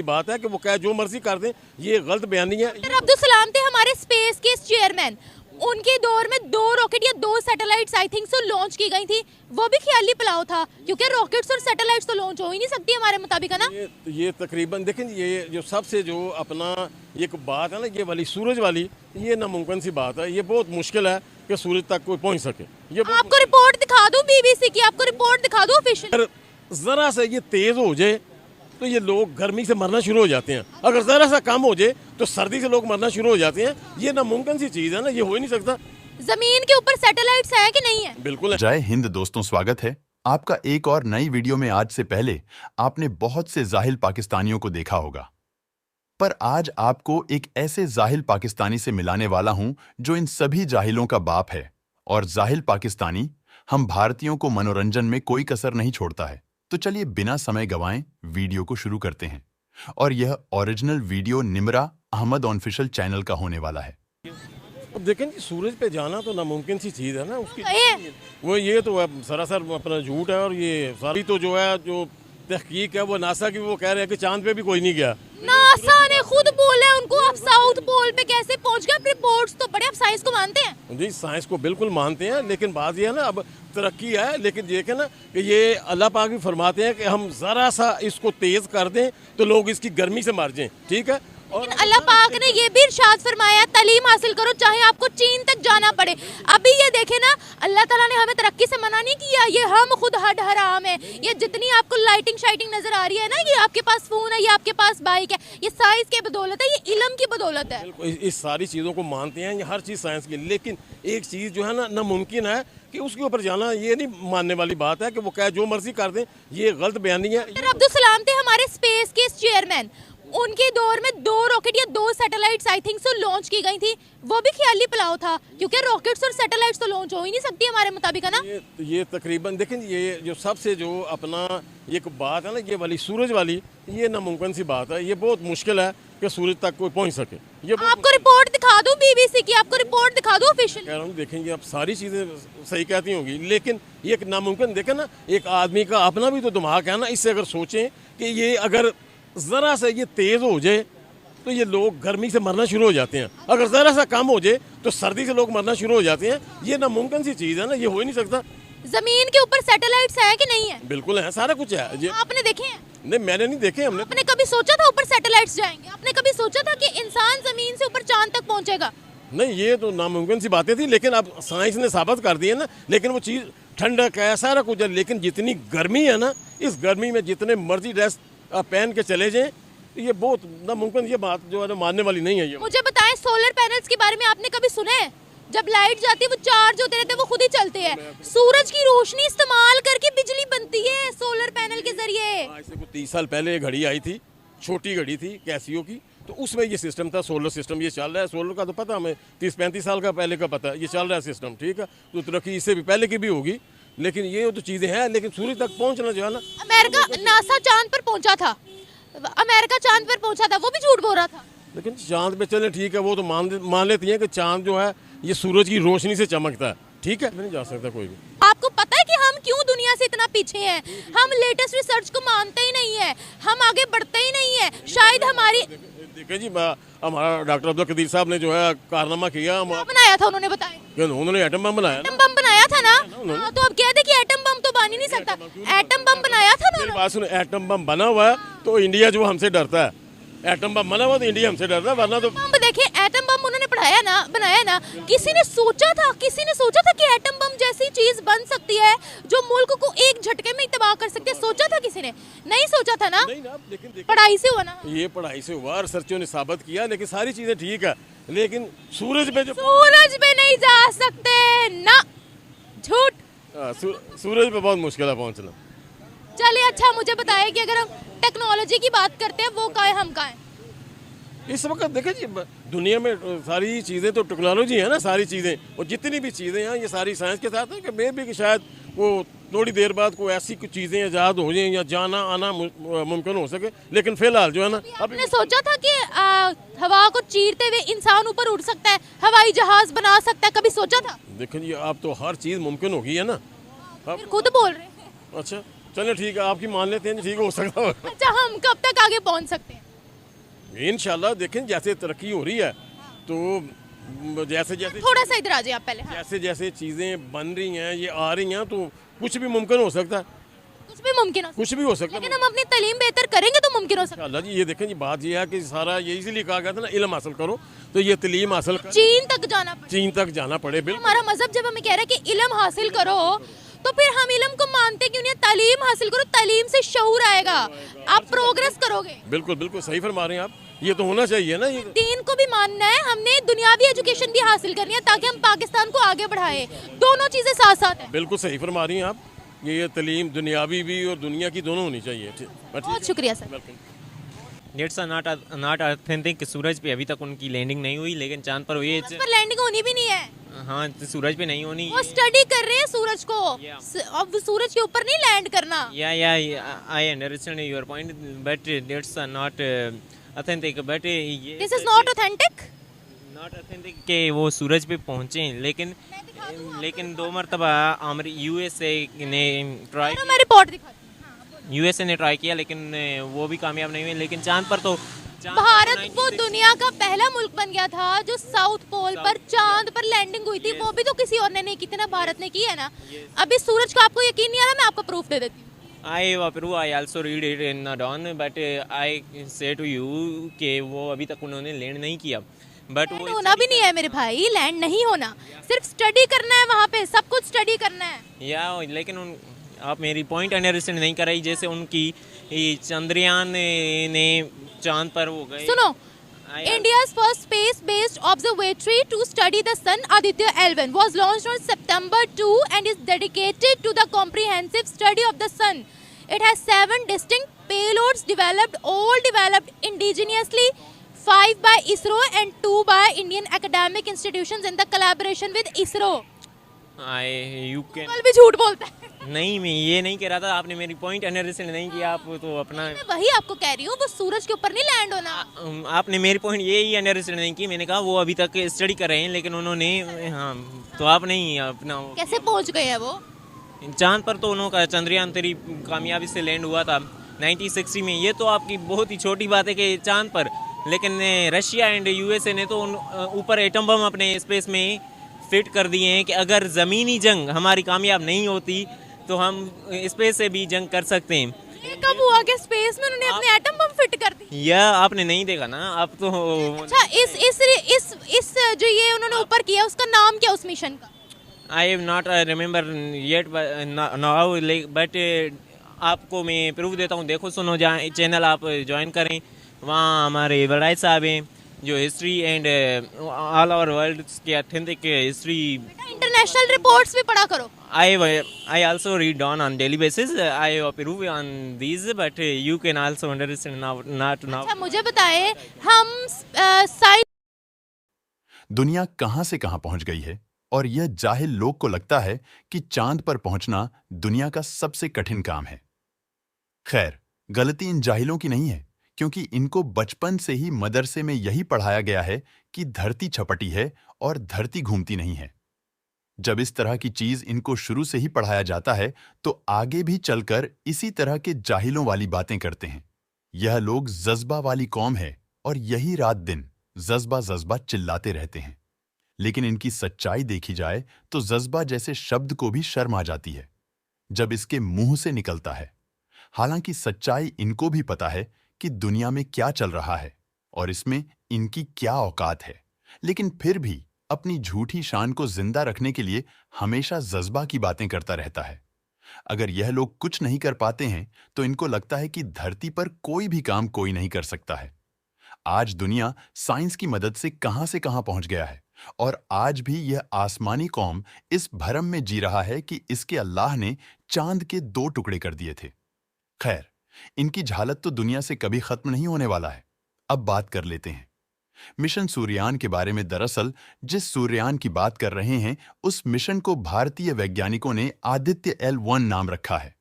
बात है कि वो क्या जो मर्जी कर दें, ये गलत बयानी है। अब्दुल सलाम थे हमारे स्पेस के चेयरमैन, उनके दौर में 2 रॉकेट या 2 satellites I think so launch की गई थी, वो भी ख्याली पुलाव था, क्योंकि रॉकेट्स और सैटेलाइट्स तो लॉन्च हो ही नहीं सकती हमारे मुताबिक, है ना। ये तकरीबन देखें, ये जो सबसे जो अपना एक बात है ना, ये वाली सूरज वाली, ये नामुमकिन सी बात है। ये बहुत मुश्किल है कि सूरज तक कोई पहुंच सके। ये आपको रिपोर्ट दिखा दूं बीबीसी की, आपको रिपोर्ट दिखा दूं ऑफिशियल। जरा सा ये तेज हो जाए तो ये लोग गर्मी से मरना शुरू हो जाते हैं, अगर जरा सा कम हो जाए तो सर्दी से लोग मरना शुरू हो जाते हैं। ये नामुमकिन सी चीज है ना, ये हो ही नहीं सकता। जमीन के ऊपर सैटेलाइट्स है कि नहीं है? बिल्कुल है। जय हिंद दोस्तों, स्वागत है आपका एक और नई वीडियो में। आज से पहले आपने बहुत से जाहिल पाकिस्तानियों को देखा होगा, पर आज आपको एक ऐसे जाहिल पाकिस्तानी से मिलाने वाला हूं जो इन सभी जाहिलों का बाप है। और जाहिल पाकिस्तानी हम भारतीयों को मनोरंजन में कोई कसर नहीं छोड़ता है। तो चलिए बिना समय गवाएं वीडियो को शुरू करते हैं। और यह original video Nimra Ahmad official channel का होने वाला है। अब देखें कि सूरज पे जाना तो नामुमकिन सी चीज़ है ना, उसकी वो ये तो सरासर अपना झूठ है। और ये सारी तो जो है जो तहकीक है वो नासा की, वो कह रहे हैं कि चांद पे भी कोई नहीं गया। नासा ने खुद बोला उनको, आप साउथ पोल पे कैसे पहुंच गए? आप रिपोर्ट्स तो पढ़े, आप साइंस को मानते हैं? जी, साइंस को बिल्कुल मानते हैं, लेकिन बात ये है ना, अब तरक्की है, लेकिन देखें ना कि ये अल्लाह पाक भी फरमाते हैं कि हम ज़रा सा इसको तेज़ कर दें तो लोग इसकी गर्मी से मर जाएं, ठीक है। और अल्लाह पाक ने ये भी इरशाद फरमाया, तालीम हासिल करो चाहे आपको चीन तक जाना पड़े। अभी ये देखे ना, अल्लाह ताला ने हमें तरक्की से मना नहीं किया, ये हम खुद हद हराम है। ये जितनी आपको लाइटिंग शाइटिंग नजर आ रही है ना, ये आपके पास फोन है, ये आपके पास बाइक है, ये साइंस की बदौलत है, ये इल्म की बदौलत है। इस सारी चीज़ों को मानते हैं, ये हर चीज़ साइंस की, लेकिन एक चीज़ जो है ना नामुमकिन है कि उसके ऊपर जाना, ये नहीं मानने वाली बात है कि वो क्या जो मर्जी कर दें, ये गलत बयानी है। अब्दुल सलाम थे हमारे स्पेस के चेयरमैन, उनके दौर में 2 रॉकेट या 2 satellites I think so launch की गई थी, वो भी ख्याली पुलाव था, क्योंकि रॉकेट्स और सैटेलाइट्स तो लॉन्च हो ही नहीं सकती हमारे मुताबिक, है ना। ये तकरीबन देखें, ये जो सबसे जो अपना एक बात है ना, ये वाली सूरज वाली, ये नामुमकिन सी बात है। ये बहुत मुश्किल है कि सूरज तक कोई पहुंच सके। ये आपको रिपोर्ट दिखा दूं बीबीसी की, आपको रिपोर्ट दिखा दूं ऑफिशियल। कह रहा हूँ, देखेंगे आप सारी चीज़ें सही कहती होंगी, लेकिन ये एक नामुमकिन, देखें ना, एक आदमी का अपना भी तो दिमाग है ना। इससे अगर सोचें कि ये अगर ज़रा सा ये तेज़ हो जाए तो ये लोग गर्मी से मरना शुरू हो जाते हैं, अगर ज़रा सा कम हो जाए तो सर्दी से लोग मरना शुरू हो जाते हैं। ये नामुमकिन सी चीज़ है ना, ये हो ही नहीं सकता। जमीन के ऊपर सैटेलाइट्स है कि नहीं है? बिल्कुल है, सारा कुछ है। आपने देखे हैं? नहीं, मैंने नहीं देखे। आपने कभी सोचा था ऊपर सैटेलाइट्स जाएंगे? आपने कभी सोचा था कि इंसान जमीन से ऊपर चांद तक पहुंचेगा? नहीं, ये तो नामुमकिन सी बातें थी, लेकिन अब साइंस ने साबित कर दी है ना। लेकिन वो चीज़ ठंडक है, सारा कुछ है, लेकिन जितनी गर्मी है ना, इस गर्मी में जितने मर्जी ड्रेस आप पहन के चले जाएं, ये बहुत नामुमकिन, ये बात जो है ना मानने वाली नहीं है। ये मुझे बताएं, सोलर पैनल्स के बारे में आपने कभी सुना है? जब लाइट जाती है वो चार्ज होते रहते हैं, वो खुद ही चलते हैं। सूरज की रोशनी इस्तेमाल करके बिजली बनती है सोलर पैनल के जरिए। आज से 30 साल पहले एक घड़ी आई थी, छोटी घड़ी थी कैसियो की, तो उसमें ये सिस्टम था, सोलर सिस्टम। ये चल रहा है, सोलर का तो पता हमें 30-35 साल का पहले का पता है, ये चल रहा है सिस्टम, ठीक है। तो तरक्की इससे भी पहले की भी होगी, लेकिन ये तो चीज़ें हैं, लेकिन सूरज तक पहुँचना जो है ना। अमेरिका, नासा चांद पर पहुंचा था, अमेरिका चांद पर पहुंचा था, वो भी झूठ बोल रहा था। लेकिन चांद पे चले, ठीक है, वो तो मान लेती हैं कि चांद जो है ये सूरज की रोशनी से चमकता है, ठीक है, नहीं जा सकता कोई भी। आपको पता है कि हम क्यों दुनिया से इतना पीछे हैं? हम लेटेस्ट रिसर्च को मानते ही नहीं है, हम आगे बढ़ते ही नहीं है। शायद हमारी देखिए जी, हमारा डॉक्टर अब्दुल कदीर साहब ने जो है कारनामा किया, बनाया था, उन्होंने बताया, उन्होंने एटम बम बनाया। एटम बम बनाया था ना, तो अब कहते कि एटम बम तो बन ही नहीं सकता। एटम बम बनाया था ना। बात सुनो, एटम बम बना हुआ है तो इंडिया जो हमसे डरता है। एटम बम बना हुआ तो इंडिया हमसे डरता है, वरना तो बम देखे, एटम बम उन्होंने पढ़ाया ना, बनाया ना। किसी ने सोचा था कि एटम बम जैसी चीज बन सकती है जो मुल्क को एक झटके में ही तबाह कर सकती है? सोचा था किसी ने? नहीं सोचा था ना, नहीं ना। लेकिन पढ़ाई से हुआ ना, ये पढ़ाई से हुआ, रिसर्चों ने साबित किया, लेकिन सारी चीजें ठीक है, लेकिन सूरज पे नहीं जा सकते ना, झूठ। सूरज पे बहुत मुश्किल है पहुंचना। चलिए, अच्छा मुझे बताइए कि अगर हम टेक्नोलॉजी की बात करते हैं, वो का है, हम का है? इस वक्त देखें जी, दुनिया में सारी चीज़ें तो टेक्नोलॉजी है ना, सारी चीज़ें, और जितनी भी चीज़ें हैं ये सारी साइंस के साथ है। कि मे भी कि शायद वो थोड़ी देर बाद कोई ऐसी कुछ चीज़ें ईजाद हो जाएं या जाना आना मुमकिन हो सके, लेकिन फिलहाल जो है ना, आपने सोचा था कि हवा को चीरते हुए इंसान ऊपर उड़ सकता है, हवाई जहाज बना सकता है? कभी सोचा था? देखें जी, अब तो हर चीज़ मुमकिन हो गई है ना। फिर खुद बोल रहे हैं। अच्छा, चलिए ठीक है, आपकी मान लेते हैं, ठीक हो सकता है। अच्छा, हम कब तक आगे पहुंच सकते हैं? इंशाल्लाह देखें जैसे तरक्की हो रही है तो जैसे जैसे थोड़ा सा इधर आ जाइए आप पहले। हाँ। जैसे जैसे चीज़ें बन रही हैं ये आ रही हैं तो कुछ भी मुमकिन हो सकता है, कुछ भी मुमकिन हो सकता कुछ भी हो सकता है, है लेकिन हम अपनी तालीम बेहतर करेंगे तो मुमकिन हो सकता इंशाल्लाह जी। ये देखें जी बात ये है कि सारा ये इसीलिए कहा गया था ना इल्म हासिल करो, तो ये तलीम हासिल है। कर चीन तक जाना पड़े। चीन तक जाना पड़े। बिल्कुल हमारा मजहब जब हमें कह रहा है कि इल्म हासिल करो, तो फिर हम इल्म को मानते क्यों नहीं है? तालीम हासिल करो, तालीम से शऊर आएगा, आप प्रोग्रेस करोगे। बिल्कुल बिल्कुल सही फरमा रहे हैं आप, ये तो होना चाहिए ना ये। दीन को भी मानना है, हमने दुनियावी एजुकेशन भी हासिल करनी है ताकि हम पाकिस्तान को आगे बढ़ाए। दोनों चीजें साथ साथ हैं। बिल्कुल सही फरमा रही हैं आप, ये तलीम दुनियावी भी और दुनिया की दोनों होनी चाहिए। बहुत शुक्रिया sir. Welcome. Dates are not authentic. सूरज पे अभी तक उनकी लैंडिंग नहीं हुई, लेकिन चांद पर हुई उस पर लैंडिंग होनी भी नहीं है, हाँ, तो सूरज पे नहीं होनी। वो स्टडी कर रहे हैं सूरज को। Yeah. अब सूरज के ऊपर नहीं लैंड करना। Yeah I understand your point, but dates are not authentic. But ये this is not authentic. Not authentic के वो सूरज पे पहुंचे, लेकिन 2 मरतबा यूएसए ने ट्राई मैं रिपोर्ट दिखाती हूँ। यूएसए ने ट्राई किया, लेकिन वो भी कामयाब नहीं हुए। लेकिन चांद पर तो भारत वो दुनिया का पहला मुल्क बन गया था जो साउथ पोल पर चांद पर लैंडिंग हुई थी। वो भी तो किसी और ने नहीं की थी ना, भारत ने की है ना। अभी सूरज का आपको यकीन नहीं आ रहा, मैं आपको प्रूफ दे देती हूँ। I also read it in the dawn, but I say to you कि वो अभी तक उन्होंने लैंड नहीं किया। बट लैंड वो होना भी नहीं है मेरे भाई, लैंड नहीं होना, सिर्फ स्टडी करना है, वहाँ पे सब कुछ स्टडी करना है। या लेकिन आप मेरी पॉइंट अंडरस्टैंड नहीं कर रही। जैसे उनकी चंद्रयान ने चांद पर हो गए। सुनो, India's first space-based observatory to study the sun, Aditya L1, was launched on September 2 and is dedicated to the comprehensive study of the sun. It has 7 distinct payloads developed indigenously, 5 by ISRO and 2 by Indian academic institutions in the collaboration with ISRO. You can कल भी झूठ बोलता है। नहीं, मैं ये नहीं कह रहा था, आपने मेरी पॉइंट अंडरस्टैंड नहीं किया। आप तो अपना मैं वही आपको कह रही हूँ, वो सूरज के ऊपर नहीं लैंड होना। आपने मेरी पॉइंट ये ही अंडरस्टैंड नहीं की। मैंने कहा वो अभी तक स्टडी कर रहे हैं, लेकिन उन्होंने, हाँ, तो आप नहीं अपना कैसे पहुँच गए हैं वो? चांद पर तो उन्होंने चंद्रयान 3 कामयाबी से लैंड हुआ था 1960 में। ये तो आपकी बहुत ही छोटी बात है कि चांद पर, लेकिन रशिया एंड यूएसए ने तो ऊपर एटम बम अपने स्पेस में फिट कर दिए हैं कि अगर ज़मीनी जंग हमारी कामयाब नहीं होती तो हम स्पेस से भी जंग कर सकते हैं। ये कब हुआ कि स्पेस में उन्होंने अपने एटम बम फिट कर दी? यह आपने नहीं देखा ना, आप तो। अच्छा, इस जो ये उन्होंने ऊपर किया उसका नाम क्या उस मिशन का? I have not remember yet now, but आपको मैं प्रूफ देता हूँ। देखो सुनो, चैनल आप ज्वाइन करें, वहाँ हमारे बड़ाई साहब हैं जो history and all over world के ऑथेंटिक हिस्ट्री। इंटरनेशनल रिपोर्ट्स भी पढ़ा करो। I also read on daily basis. I approve on these, but you can also understand now, not now. अच्छा, मुझे बताए, हम साइंस दुनिया कहां से कहां पहुंच गई है और यह जाहिल लोग को लगता है कि चांद पर पहुंचना दुनिया का सबसे कठिन काम है। खैर, गलती इन जाहिलों की नहीं है, क्योंकि इनको बचपन से ही मदरसे में यही पढ़ाया गया है कि धरती छपटी है और धरती घूमती नहीं है। जब इस तरह की चीज इनको शुरू से ही पढ़ाया जाता है तो आगे भी चलकर इसी तरह के जाहिलों वाली बातें करते हैं। यह लोग जज्बा वाली कौम है और यही रात दिन जज्बा जज्बा चिल्लाते रहते हैं। लेकिन इनकी सच्चाई देखी जाए तो जज्बा जैसे शब्द को भी शर्म आ जाती है जब इसके मुंह से निकलता है। हालांकि सच्चाई इनको भी पता है कि दुनिया में क्या चल रहा है और इसमें इनकी क्या औकात है, लेकिन फिर भी अपनी झूठी शान को जिंदा रखने के लिए हमेशा जज्बा की बातें करता रहता है। अगर यह लोग कुछ नहीं कर पाते हैं तो इनको लगता है कि धरती पर कोई भी काम कोई नहीं कर सकता है। आज दुनिया साइंस की मदद से कहां पहुंच गया है और आज भी यह आसमानी कौम इस भरम में जी रहा है कि इसके अल्लाह ने चांद के 2 टुकड़े कर दिए थे। खैर, इनकी झालत तो दुनिया से कभी खत्म नहीं होने वाला है। अब बात कर लेते हैं मिशन सूर्ययान के बारे में। दरअसल जिस सूर्ययान की बात कर रहे हैं उस मिशन को भारतीय वैज्ञानिकों ने आदित्य L1 नाम रखा है।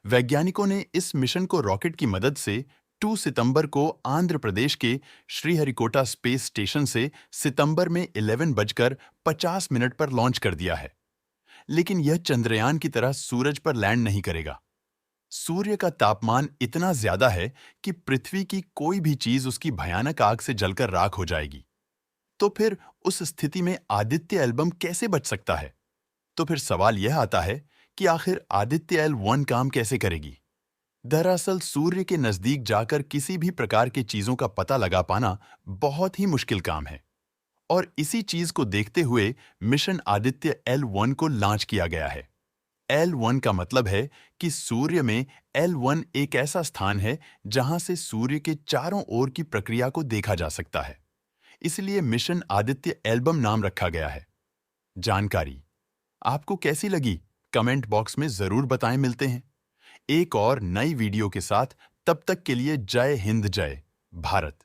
वैज्ञानिकों ने इस मिशन को रॉकेट की मदद से 2 सितंबर को आंध्र प्रदेश के श्रीहरिकोटा स्पेस स्टेशन से सितंबर में 11:50 पर लॉन्च कर दिया है। लेकिन यह चंद्रयान की तरह सूरज पर लैंड नहीं करेगा। सूर्य का तापमान इतना ज्यादा है कि पृथ्वी की कोई भी चीज उसकी भयानक आग से जलकर राख हो जाएगी। तो फिर उस स्थिति में आदित्य एल्बम कैसे बच सकता है? तो फिर सवाल यह आता है कि आखिर आदित्य एल1 काम कैसे करेगी? दरअसल सूर्य के नजदीक जाकर किसी भी प्रकार की चीजों का पता लगा पाना बहुत ही मुश्किल काम है, और इसी चीज को देखते हुए मिशन आदित्य एल1 को लॉन्च किया गया है। L1 का मतलब है कि सूर्य में L1 एक ऐसा स्थान है जहां से सूर्य के चारों ओर की प्रक्रिया को देखा जा सकता है। इसलिए मिशन आदित्य एल्बम नाम रखा गया है। जानकारी आपको कैसी लगी? कमेंट बॉक्स में जरूर बताएं। मिलते हैं एक और नई वीडियो के साथ। तब तक के लिए जय हिंद, जय भारत।